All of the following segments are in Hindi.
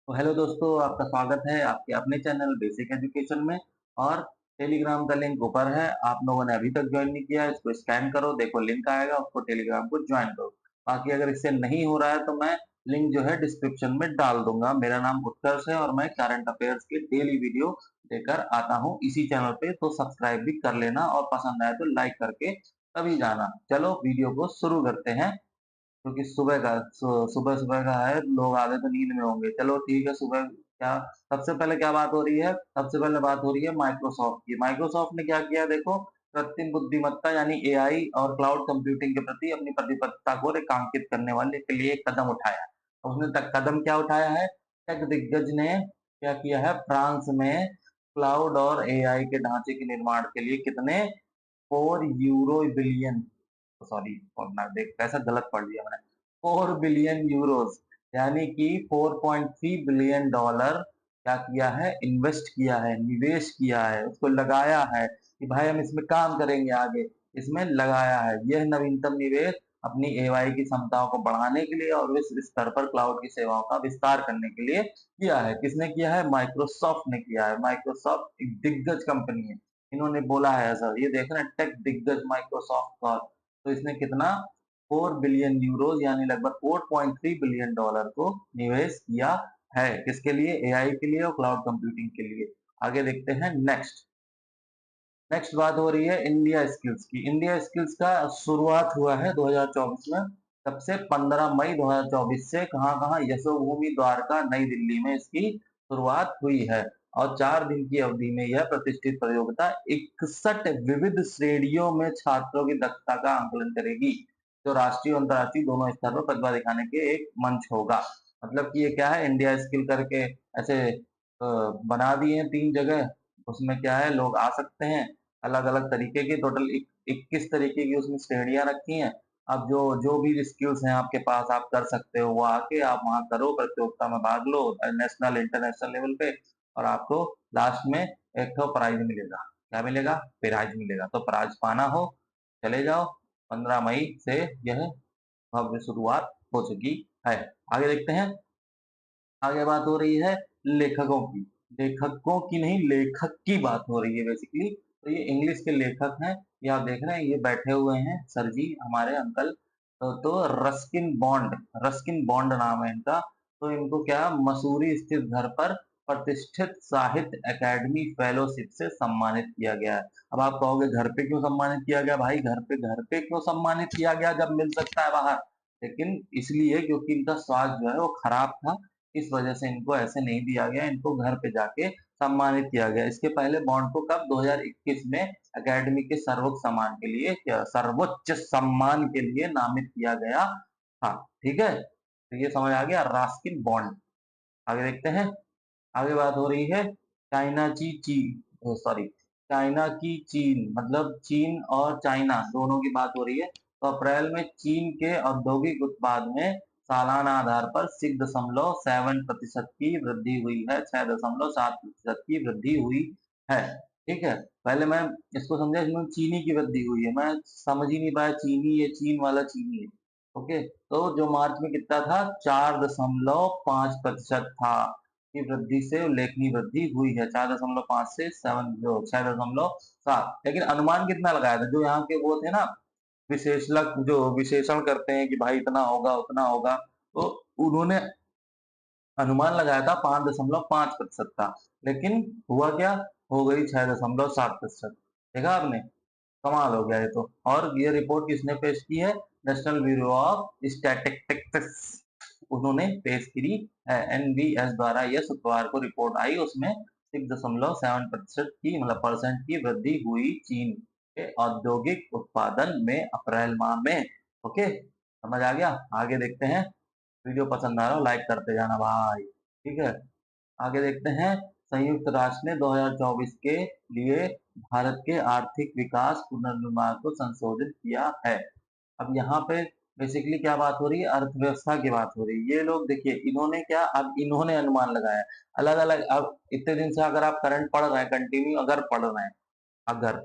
तो हेलो दोस्तों, आपका स्वागत है आपके अपने चैनल बेसिक एजुकेशन में। और टेलीग्राम का लिंक ऊपर है। आप लोगों ने अभी तक ज्वाइन नहीं किया है, इसको स्कैन करो, देखो लिंक आएगा, उसको टेलीग्राम को ज्वाइन करो। बाकी अगर इससे नहीं हो रहा है तो मैं लिंक जो है डिस्क्रिप्शन में डाल दूंगा। मेरा नाम उत्कर्ष है और मैं करंट अफेयर्स की डेली वीडियो लेकर आता हूँ इसी चैनल पे। तो सब्सक्राइब भी कर लेना और पसंद आए तो लाइक करके तभी जाना। चलो वीडियो को शुरू करते हैं, क्योंकि सुबह सुबह का है, लोग आधे तो नींद में होंगे। चलो ठीक है, सुबह क्या सबसे पहले क्या बात हो रही है? सबसे पहले बात हो रही है माइक्रोसॉफ्ट की। माइक्रोसॉफ्ट ने क्या किया देखो, कृत्रिम बुद्धिमत्ता यानी एआई और क्लाउड कंप्यूटिंग के प्रति अपनी प्रतिबद्धता को रेखांकित करने वाले के लिए एक कदम उठाया। और उसने तक कदम क्या उठाया है? टेक दिग्गज ने क्या किया है? फ्रांस में क्लाउड और एआई के ढांचे के निर्माण के लिए कितने 4 यूरो बिलियन, सॉरी देख पैसा गलत पढ़ लिया मैंने, 4 बिलियन यूरोस यानी कि 4.3 बिलियन डॉलर क्या किया है? इन्वेस्ट किया है, निवेश किया है, उसको लगाया है कि भाई हम इसमें काम करेंगे आगे। इसमें लगाया है। यह नवीनतम निवेश अपनी एआई की क्षमताओं को बढ़ाने के लिए और विश्व स्तर पर क्लाउड की सेवाओं का विस्तार करने के लिए किया है। किसने किया है? माइक्रोसॉफ्ट ने किया है। माइक्रोसॉफ्ट एक दिग्गज कंपनी है, इन्होंने बोला है ऐसा। ये देख रहे हैं, टेक दिग्गज माइक्रोसॉफ्ट का। तो इसने कितना 4 बिलियन यूरोज यानी लगभग 4.3 बिलियन डॉलर को निवेश किया है। किसके लिए? एआई के लिए और क्लाउड कंप्यूटिंग के लिए। आगे देखते हैं। नेक्स्ट नेक्स्ट बात हो रही है इंडिया स्किल्स की। इंडिया स्किल्स का शुरुआत हुआ है 2024 में। तब से 15 मई 2024 से कहाँ कहाँ? यशोभूमि द्वारका नई दिल्ली में इसकी शुरुआत हुई है। और 4 दिन की अवधि में यह प्रतिष्ठित प्रतियोगिता 61 विविध श्रेणियों में छात्रों की दक्षता का आंकलन करेगी, जो राष्ट्रीय और अंतर्राष्ट्रीय दोनों स्तर पर प्रतिभा दिखाने के एक मंच होगा। मतलब कि ये क्या है, इंडिया स्किल करके ऐसे बना दिए हैं 3 जगह। उसमें क्या है, लोग आ सकते हैं। अलग अलग तरीके की टोटल 21 तरीके की उसमें श्रेणियां रखी हैं। अब जो जो भी स्किल्स हैं आपके पास, आप कर सकते हो, वो आके आप वहां करो, प्रतियोगिता में भाग लो नेशनल इंटरनेशनल लेवल पे। और आपको लास्ट में एक तो प्राइज मिलेगा। क्या मिलेगा? प्राइज मिलेगा। तो प्राइज पाना हो, चले जाओ। 15 मई से यह भव्य शुरुआत हो चुकी है। आगे देखते हैं। आगे बात हो रही है लेखकों की। लेखकों की नहीं, लेखक की बात हो रही है बेसिकली। तो ये इंग्लिश के लेखक हैं। ये आप देख रहे हैं, ये बैठे हुए हैं सर जी, हमारे अंकल। तो रस्किन बॉन्ड नाम है इनका। तो इनको क्या मसूरी स्थित घर पर प्रतिष्ठित साहित्य अकादमी फेलोशिप से सम्मानित किया गया है। अब आप कहोगे घर पे क्यों सम्मानित किया गया? भाई घर पे क्यों सम्मानित किया गया जब मिल सकता है बाहर? लेकिन इसलिए क्योंकि इनका स्वास्थ्य जो है वो खराब था। इस वजह से इनको ऐसे नहीं दिया गया, इनको घर पे जाके सम्मानित किया गया। इसके पहले बॉन्ड को कब 2021 में एकेडमी के सर्वोच्च सम्मान के लिए नामित किया गया था। ठीक है, तो ये समझ आ गया रास्किन बॉन्ड। आगे देखते हैं। आगे बात हो रही है चाइना की चीन सॉरी चाइना की चीन, मतलब चीन और चाइना दोनों की बात हो रही है। तो अप्रैल में चीन के औद्योगिक उत्पाद में सालाना आधार पर 6.7% की वृद्धि हुई है। 6.7% की वृद्धि हुई है। ठीक है, पहले मैं इसको समझा, इसमें चीनी की वृद्धि हुई है, मैं समझ ही नहीं पाया चीनी, ये चीन वाला चीनी है। ओके, तो जो मार्च में कितना था? 4.5% था की वृद्धि से उल्लेखनीय वृद्धि हुई है। 4.5 से 6.7। लेकिन अनुमान कितना लगाया था? जो यहाँ के वो थे ना, विशेषज्ञ जो विशेषण करते हैं कि भाई इतना होगा उतना होगा, तो उन्होंने अनुमान लगाया था 5.5% का। लेकिन हुआ क्या? हो गई 6.7%। देखा आपने? कमाल हो गया ये तो। और ये रिपोर्ट किसने पेश की है? नेशनल ब्यूरो ऑफ स्टैटिस्टिक्स, उन्होंने पेश की है। एनबीएस द्वारा यह शुक्रवार को रिपोर्ट आई, उसमें 6.7% की, मतलब परसेंट की वृद्धि हुई चीन के औद्योगिक उत्पादन में अप्रैल माह में। ओके, समझ आ गया? आगे देखते हैं। वीडियो पसंद आ रहा हो लाइक करते जाना भाई। ठीक है, आगे देखते हैं। संयुक्त राष्ट्र ने 2024 के लिए भारत के आर्थिक विकास पुनर्निर्माण को संशोधित किया है। अब यहाँ पे बेसिकली क्या बात हो रही है? अर्थव्यवस्था की बात हो रही है। ये लोग देखिए, इन्होंने क्या, अब इन्होंने अनुमान लगाया अलग अलग। अब इतने दिन से अगर आप करंट पढ़ रहे हैं, कंटिन्यू अगर पढ़ रहे हैं, अगर,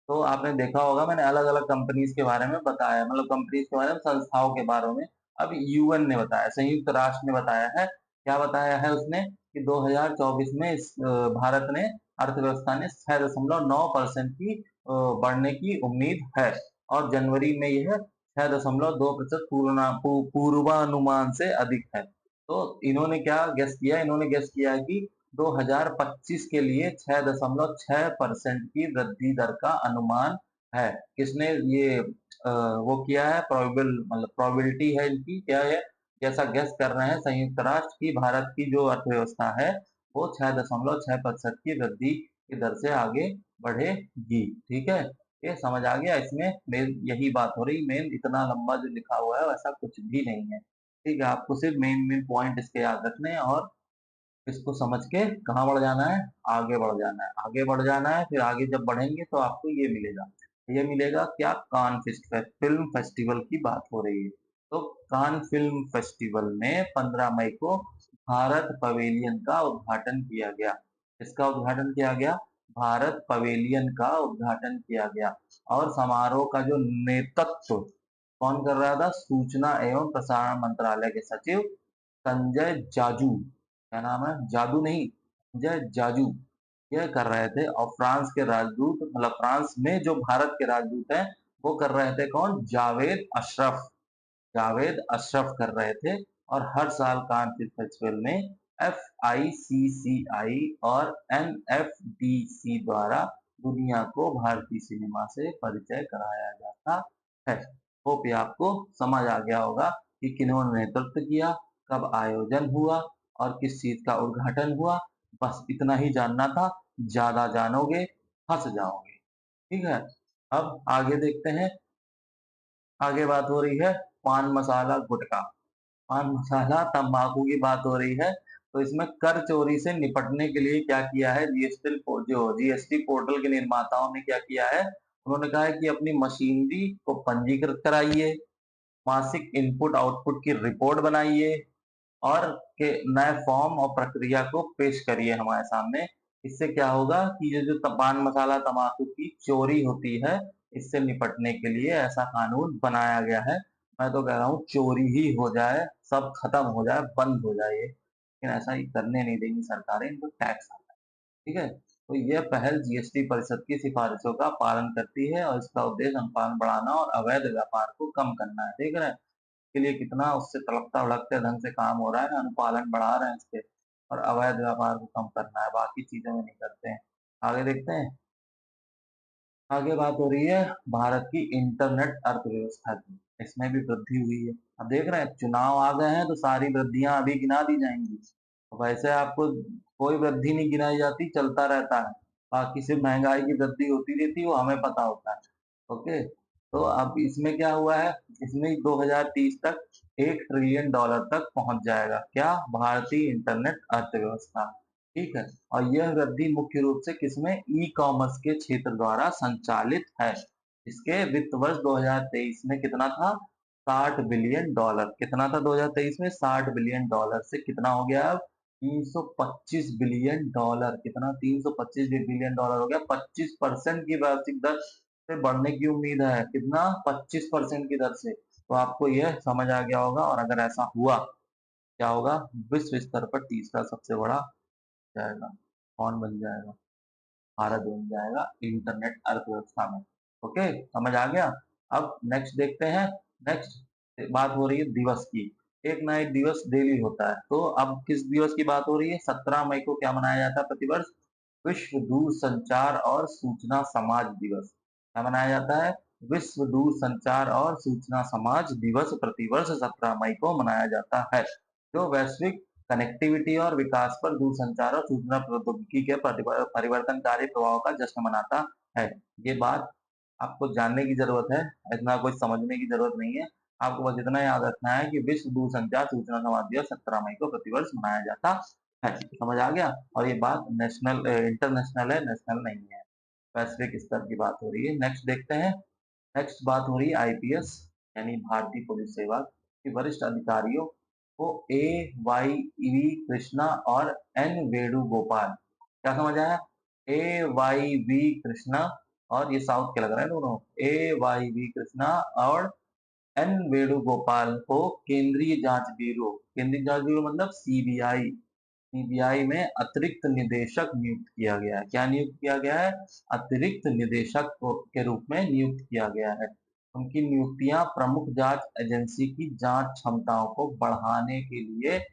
तो आपने देखा होगा मैंने अलग अलग कंपनीज के बारे में बताया, मतलब कंपनीज के बारे में, संस्थाओं के बारे में। अब यूएन ने बताया, संयुक्त राष्ट्र ने बताया है क्या बताया है उसने कि 2024 में भारत ने अर्थव्यवस्था ने 6.9% की बढ़ने की उम्मीद है, और जनवरी में यह 6.2% पूर्वानुमान से अधिक है। तो इन्होंने क्या गेस किया, इन्होंने गेस किया है कि 2025 के लिए 6.6% की वृद्धि दर का अनुमान है। किसने ये वो किया है, प्रोबेबल मतलब प्रोबेबिलिटी है इनकी क्या है, जैसा गेस कर रहे हैं संयुक्त राष्ट्र की भारत की जो अर्थव्यवस्था है वो 6.6% की वृद्धि की दर से आगे बढ़ेगी। ठीक है, ये समझ आ गया। इसमें मेन यही बात हो रही, मेन इतना लंबा जो लिखा हुआ है वैसा कुछ भी नहीं है। ठीक है, आपको सिर्फ मेन मेन पॉइंट इसके याद रखने हैं और इसको समझ के कहाँ बढ़ जाना है, आगे बढ़ जाना है, आगे बढ़ जाना है। फिर आगे जब बढ़ेंगे तो आपको ये मिलेगा, ये मिलेगा क्या, कान फिल्म फेस्टिवल की बात हो रही है। तो कान फिल्म फेस्टिवल में 15 मई को भारत पवेलियन का उद्घाटन किया गया। इसका उद्घाटन किया गया, भारत पवेलियन का उद्घाटन किया गया। और समारोह का जो नेतृत्व कौन कर रहा था, सूचना एवं प्रसारण मंत्रालय के सचिव संजय जाजू, क्या नाम है, जादू नहीं, संजय जाजू, यह कर रहे थे। और फ्रांस के राजदूत, मतलब फ्रांस में जो भारत के राजदूत हैं वो कर रहे थे कौन, जावेद अशरफ, जावेद अशरफ कर रहे थे। और हर साल कान फिल्म फेस्टिवल में FICCI और NFDC द्वारा दुनिया को भारतीय सिनेमा से परिचय कराया जाता है। होप ये आपको समझ आ गया होगा कि किन्होंने नेतृत्व किया, कब आयोजन हुआ और किस चीज का उद्घाटन हुआ। बस इतना ही जानना था, ज्यादा जानोगे फंस जाओगे। ठीक है, अब आगे देखते हैं। आगे बात हो रही है पान मसाला गुटखा, पान मसाला तंबाकू की बात हो रही है। तो इसमें कर चोरी से निपटने के लिए क्या किया है, जीएसटी पोर्टल के निर्माताओं ने क्या किया है, उन्होंने कहा है कि अपनी मशीनरी को पंजीकृत कराइए, मासिक इनपुट आउटपुट की रिपोर्ट बनाइए और के नए फॉर्म और प्रक्रिया को पेश करिए हमारे सामने। इससे क्या होगा कि ये जो पान मसाला तंबाकू की चोरी होती है, इससे निपटने के लिए ऐसा कानून बनाया गया है। मैं तो कह रहा हूँ चोरी ही हो जाए, सब खत्म हो जाए, बंद हो जाए, लेकिन ऐसा ही करने नहीं देंगी सरकारें, इनको टैक्स आता है। ठीक है, तो यह पहल जीएसटी परिषद की सिफारिशों का पालन करती है और इसका उद्देश्य अनुपालन बढ़ाना और अवैध व्यापार को कम करना है। देख रहे हैं के लिए कितना उससे तड़कता भड़कते ढंग से काम हो रहा है, अनुपालन बढ़ा रहे हैं इसके, और अवैध व्यापार को कम करना है, बाकी चीजों में नहीं करते हैं। आगे देखते हैं। आगे बात हो रही है भारत की इंटरनेट अर्थव्यवस्था की, इसमें भी वृद्धि हुई है। अब देख रहे हैं चुनाव आ गए हैं तो सारी वृद्धियां अभी गिना दी जाएंगी। वैसे आपको कोई वृद्धि नहीं गिनाई जाती, चलता रहता है। बाकी सिर्फ महंगाई की वृद्धि होती रहती है, वो हमें पता होता है। ओके, तो अब इसमें क्या हुआ है, इसमें 2030 तक $1 ट्रिलियन तक पहुंच जाएगा क्या, भारतीय इंटरनेट अर्थव्यवस्था। ठीक है, और यह वृद्धि मुख्य रूप से किसमें, ई कॉमर्स के क्षेत्र द्वारा संचालित है। इसके वित्त वर्ष 2023 में कितना था, $60 बिलियन। कितना था 2023 में, $60 बिलियन से कितना हो गया अब, $325 बिलियन। कितना, $325 बिलियन हो गया। 25% की वार्षिक दर से बढ़ने की उम्मीद है, कितना, 25% की दर से। तो आपको यह समझ आ गया होगा, और अगर ऐसा हुआ क्या होगा, विश्व स्तर पर तीसरा सबसे बड़ा जाएगा, कौन बन जाएगा, भारत बन जाएगा इंटरनेट अर्थव्यवस्था में। ओके, समझ आ गया। अब नेक्स्ट देखते हैं। नेक्स्ट बात हो रही है दिवस की, एक ना एक दिवस डेली होता है। तो अब किस दिवस की बात हो रही है, 17 मई को क्या मनाया जाता है प्रतिवर्ष, विश्व दूर संचार और सूचना समाज दिवस। क्या मनाया जाता है, विश्व दूर संचार और सूचना समाज दिवस प्रतिवर्ष 17 मई को मनाया जाता है, जो वैश्विक कनेक्टिविटी और विकास पर दूरसंचार और सूचना प्रौद्योगिकी के परिवर्तनकारी प्रभाव का जश्न मनाता है। ये बात आपको जानने की जरूरत है, इतना कुछ समझने की जरूरत नहीं है। आपको बस इतना याद रखना है कि विश्व दूरसंचार सूचना समाज दिवस 17 मई को प्रतिवर्ष मनाया जाता है। समझ आ गया। और ये बात नेशनल इंटरनेशनल है, नेशनल नहीं है, वैश्विक स्तर की बात हो रही है। नेक्स्ट देखते हैं। नेक्स्ट बात हो रही है आईपीएस यानी भारतीय पुलिस सेवा के वरिष्ठ अधिकारियों को AYV कृष्णा और N वेणुगोपाल। क्या समझ आया, AYV कृष्णा, और ये साउथ के लग रहे हैं दोनों, AYV कृष्णा और एन वेणुगोपाल को केंद्रीय जांच ब्यूरो मतलब सीबीआई, सीबीआई में अतिरिक्त निदेशक नियुक्त किया गया है। क्या नियुक्त किया गया है? अतिरिक्त निदेशक के रूप में नियुक्त किया गया है। उनकी नियुक्तियां प्रमुख जांच एजेंसी की जांच क्षमताओं को बढ़ाने के लिए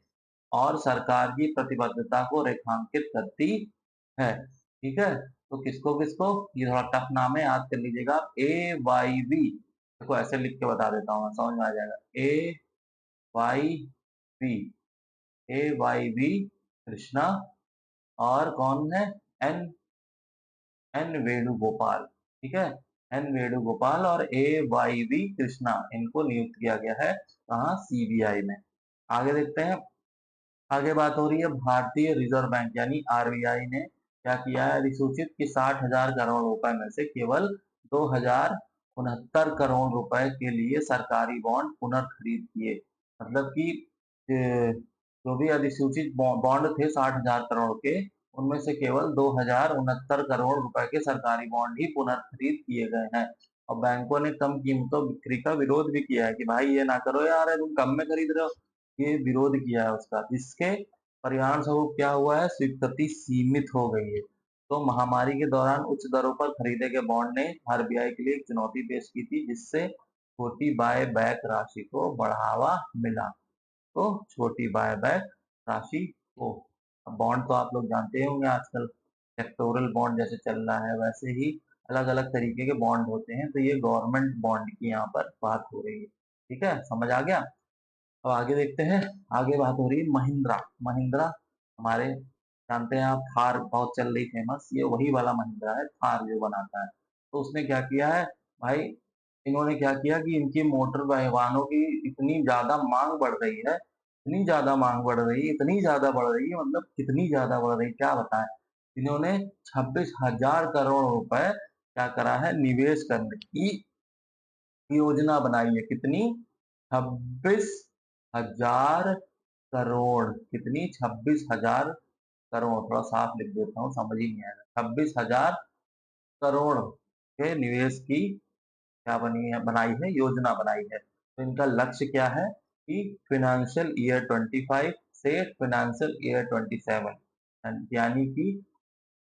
और सरकार की प्रतिबद्धता को रेखांकित करती है। ठीक है, तो किसको किसको, ये थोड़ा टफ नाम है, याद कर लीजिएगा। AYV, देखो ऐसे लिख के बता देता हूँ, समझ में आ जाएगा। AYV, AYV कृष्णा, और कौन है? N N Venugopal. ठीक है, एन वेणुगोपाल और AYV कृष्णा, इनको नियुक्त किया गया है कहाँ? सीबीआई में। आगे देखते हैं। आगे बात हो रही है भारतीय रिजर्व बैंक यानी आरबीआई ने क्या किया है? अधिसूचित कि 60,000 करोड़ रुपए में से केवल 2,069 करोड़ रुपए के लिए सरकारी बॉन्ड पुनर्खरीद किए। मतलब कि जो भी अधिसूचित बॉन्ड थे 60,000 करोड़ के, उनमें से केवल 2,069 करोड़ रुपए के सरकारी बॉन्ड ही पुनर्खरीद किए गए हैं। और बैंकों ने कम कीमतों बिक्री का विरोध भी किया है कि भाई ये ना करो यार, तुम कम में खरीद रहे हो। ये विरोध किया है उसका, जिसके परिणाम स्वरूप क्या हुआ है? स्वीकृति सीमित हो गई है। तो महामारी के दौरान उच्च दरों पर खरीदे गए बॉन्ड ने आरबीआई के लिए एक चुनौती पेश की थी, जिससे छोटी बाय बैक राशि को बढ़ावा मिला। तो छोटी बाय बैक राशि को, बॉन्ड तो आप लोग जानते होंगे आजकल सेक्टोरल बॉन्ड जैसे चल रहा है, वैसे ही अलग अलग तरीके के बॉन्ड होते हैं। तो ये गवर्नमेंट बॉन्ड की यहाँ पर बात हो रही है। ठीक है, समझ आ गया। अब आगे देखते हैं। आगे बात हो रही है महिंद्रा। महिंद्रा हमारे जानते हैं आप, थार बहुत चल रही फेमस, ये वही वाला महिंद्रा है, थार जो बनाता है। तो उसने क्या किया है भाई? इन्होंने क्या किया कि इनकी मोटर वाहनों की इतनी ज्यादा मांग बढ़ रही है, इतनी ज्यादा मांग बढ़ रही है, इतनी ज्यादा बढ़ रही है, मतलब कितनी ज्यादा बढ़ रही है क्या बताएं। इन्होंने 26,000 करोड़ रुपए क्या करा है? निवेश करने की योजना बनाई है। कितनी? 26,000 करोड़। कितनी? 26,000 करोड़। थोड़ा साफ लिख देता हूँ, समझ ही नहीं आएगा। 26,000 करोड़ के निवेश की क्या बनी है? बनाई है, योजना बनाई है। तो इनका लक्ष्य क्या है कि फाइनेंशियल ईयर 25 से फाइनेंशियल ईयर 27, यानी कि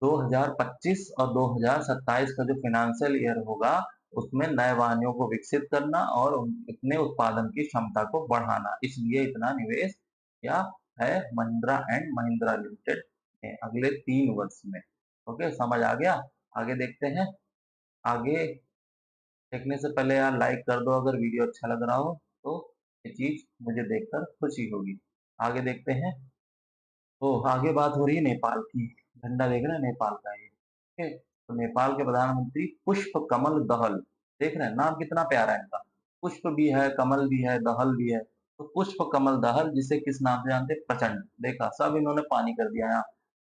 2025 और 2027 का जो फाइनेंशियल ईयर होगा, उसमें नए वाहनों को विकसित करना और अपने उत्पादन की क्षमता को बढ़ाना, इसलिए इतना निवेश क्या है महिंद्रा एंड महिंद्रा लिमिटेड में अगले 3 वर्ष में। ओके, समझ आ गया। आगे देखते हैं। आगे देखने से पहले यार लाइक कर दो अगर वीडियो अच्छा लग रहा हो, तो ये चीज मुझे देखकर खुशी होगी। आगे देखते हैं। तो आगे बात हो रही है नेपाल की। झंडा देख रहे हैं नेपाल का ये। ठीक है, तो नेपाल के प्रधानमंत्री पुष्प कमल दहल, देख रहे हैं नाम कितना प्यारा है इनका। पुष्प भी है, कमल भी है, दहल भी है। तो पुष्प कमल दहल, जिसे किस नाम से जानते हैं? प्रचंड। देखा, सब इन्होंने पानी कर दिया यहाँ।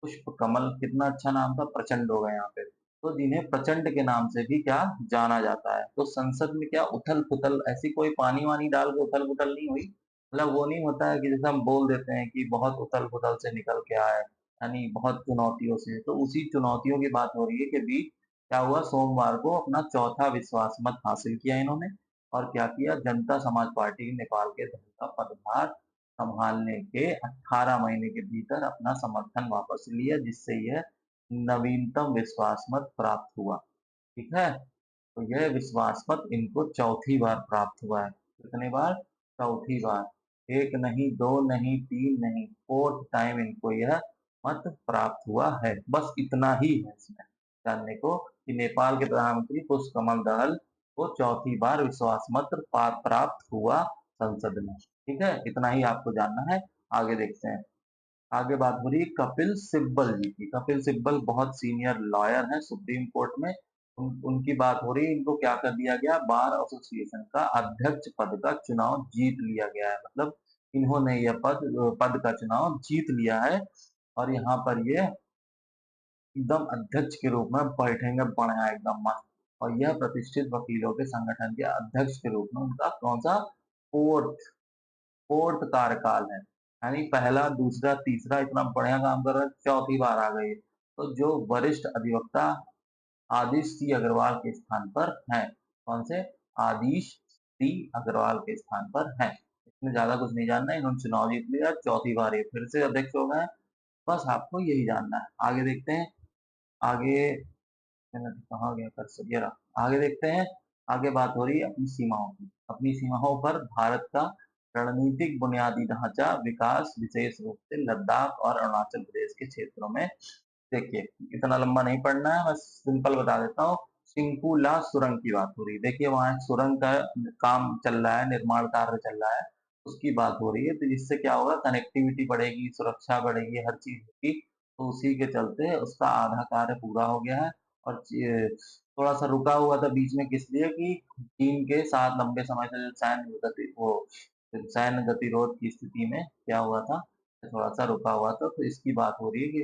पुष्प कमल कितना अच्छा नाम था, प्रचंड हो गया यहाँ पे। तो जिन्हें प्रचंड के नाम से भी क्या जाना जाता है। तो संसद में क्या उथल पुथल, ऐसी कोई पानी वानी डाल के उथल पुथल नहीं हुई। मतलब वो नहीं होता है कि जैसे हम बोल देते हैं कि बहुत उथल पुथल से निकल के आए, यानी बहुत चुनौतियों से। तो उसी चुनौतियों की बात हो रही है कि बीच क्या हुआ, सोमवार को अपना चौथा विश्वास मत हासिल किया इन्होंने। और क्या किया? जनता समाज पार्टी नेपाल के दल का पदभार संभालने के 18 महीने के भीतर अपना समर्थन वापस लिया, जिससे यह नवीनतम विश्वास मत प्राप्त हुआ। ठीक है, तो यह विश्वास मत इनको चौथी बार प्राप्त हुआ है। कितने बार? चौथी बार। एक नहीं, दो नहीं, तीन नहीं, फोर्थ टाइम इनको यह मत प्राप्त हुआ है। बस इतना ही है इसमें जानने को कि नेपाल के प्रधानमंत्री पुष्प कमल दहल को चौथी बार विश्वास मत प्राप्त हुआ संसद में। ठीक है, इतना ही आपको जानना है। आगे देखते हैं। आगे बात हो रही है कपिल सिब्बल जी की। कपिल सिब्बल बहुत सीनियर लॉयर हैं सुप्रीम कोर्ट में। उनकी बात हो रही है। इनको क्या कर दिया गया? बार एसोसिएशन का अध्यक्ष पद का चुनाव जीत लिया गया है। मतलब इन्होंने यह पद पद का चुनाव जीत लिया है। और यहाँ पर ये एकदम अध्यक्ष के रूप में बैठेंगे, बढ़िया एकदम मस्त। और यह प्रतिष्ठित वकीलों के संगठन के अध्यक्ष के रूप में उनका कौन सा? फोर्थ फोर्थ कार्यकाल है। यानी पहला, दूसरा, तीसरा इतना बढ़िया काम कर रहे हैं, चौथी बार आ गई। तो जो वरिष्ठ अधिवक्ता आदिश सी अग्रवाल के स्थान पर हैं। कौन से? आदिश सी अग्रवाल के स्थान पर हैं। इसमें ज़्यादा कुछ नहीं जानना है, इन्होंने चुनाव जीत लिया, चौथी बार ये फिर से अध्यक्ष हो गए हैं, बस आपको यही जानना है। आगे देखते हैं, आगे कहाँ गया कर्सर, ये रहा। आगे देखते हैं, आगे बात हो रही है अपनी सीमाओं की। अपनी सीमाओं पर भारत का रणनीतिक बुनियादी ढांचा विकास विशेष रूप से लद्दाख और अरुणाचल प्रदेश के क्षेत्रों में। देखिए, इतना लंबा नहीं पढ़ना है, बस सिंपल बता देता हूँ। सिंकुला सुरंग की बात हो रही है। देखिए, वहां सुरंग का काम चल रहा है, निर्माण कार्य चल रहा है, उसकी बात हो रही है। तो जिससे क्या होगा, कनेक्टिविटी बढ़ेगी, सुरक्षा बढ़ेगी, हर चीज होगी। तो उसी के चलते उसका आधा कार्य पूरा हो गया है। और थोड़ा सा रुका हुआ था बीच में, किस लिए कि चीन के साथ लंबे समय से जो सैन्य गतिरोध की स्थिति में क्या हुआ था, थोड़ा सा रुका हुआ था। तो इसकी बात हो रही है कि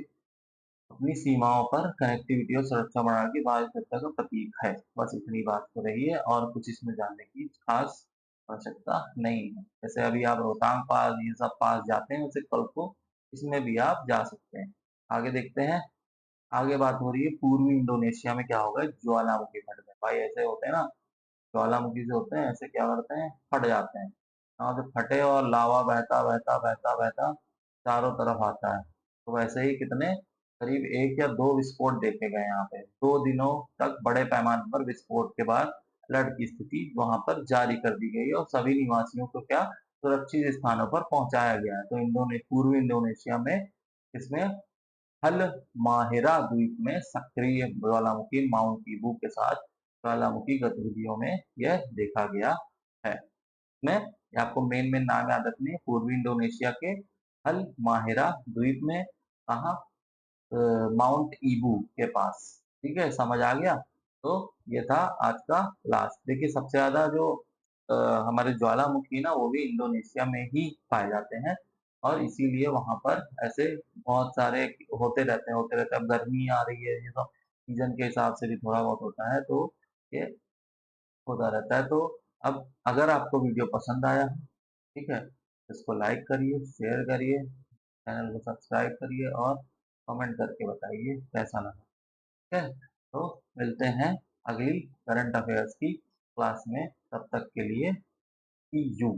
अपनी सीमाओं पर कनेक्टिविटी और सुरक्षा बढ़ाने की भारतीय सत्ता का प्रतीक है। बस इतनी बात हो रही है, और कुछ इसमें जानने की खास आवश्यकता नहीं है। जैसे अभी आप रोहतांग पास, ये सब पास जाते हैं, वैसे कल को इसमें भी आप जा सकते हैं। आगे देखते हैं, आगे बात हो रही है पूर्वी इंडोनेशिया में क्या होगा, ज्वालामुखी फट गए। भाई ऐसे होते हैं ना, ज्वालामुखी से होते हैं, ऐसे क्या करते हैं, फट जाते हैं। वहां पे फटे और लावा बहता बहता बहता बहता चारों तरफ आता है। तो वैसे ही कितने, करीब एक या दो विस्फोट देखे गए यहाँ पे। 2 दिनों तक बड़े पैमाने पर विस्फोट के बाद फ्लड की स्थिति वहां पर जारी कर दी गई है, और सभी निवासियों को क्या, सुरक्षित स्थानों पर पहुंचाया गया है। तो पूर्वी इंडोनेशिया में इसमें हल माहिरा द्वीप में सक्रिय ज्वालामुखी माउंट ईबू के साथ ज्वालामुखी गतिविधियों में यह देखा गया है। में आपको मेन मेन नाम याद रखने हैं। पूर्वी इंडोनेशिया के हल माहिरा द्वीप में, कहा, माउंट ईबू के पास। ठीक है, समझ आ गया। तो ये था आज का क्लास। देखिए, सबसे ज्यादा जो अ, हमारे ज्वालामुखी ना, वो भी इंडोनेशिया में ही पाए जाते हैं, और इसीलिए वहां पर ऐसे बहुत सारे होते रहते हैं। अब गर्मी आ रही है, ये सब सीजन के हिसाब से भी थोड़ा बहुत होता है, तो ये होता रहता है। तो अब अगर आपको वीडियो पसंद आया, ठीक है, इसको लाइक करिए, शेयर करिए, चैनल को सब्सक्राइब करिए, और कमेंट करके बताइए कैसा लगा। ठीक है, तो मिलते हैं अगली करंट अफेयर्स की क्लास में। तब तक के लिए सी यू।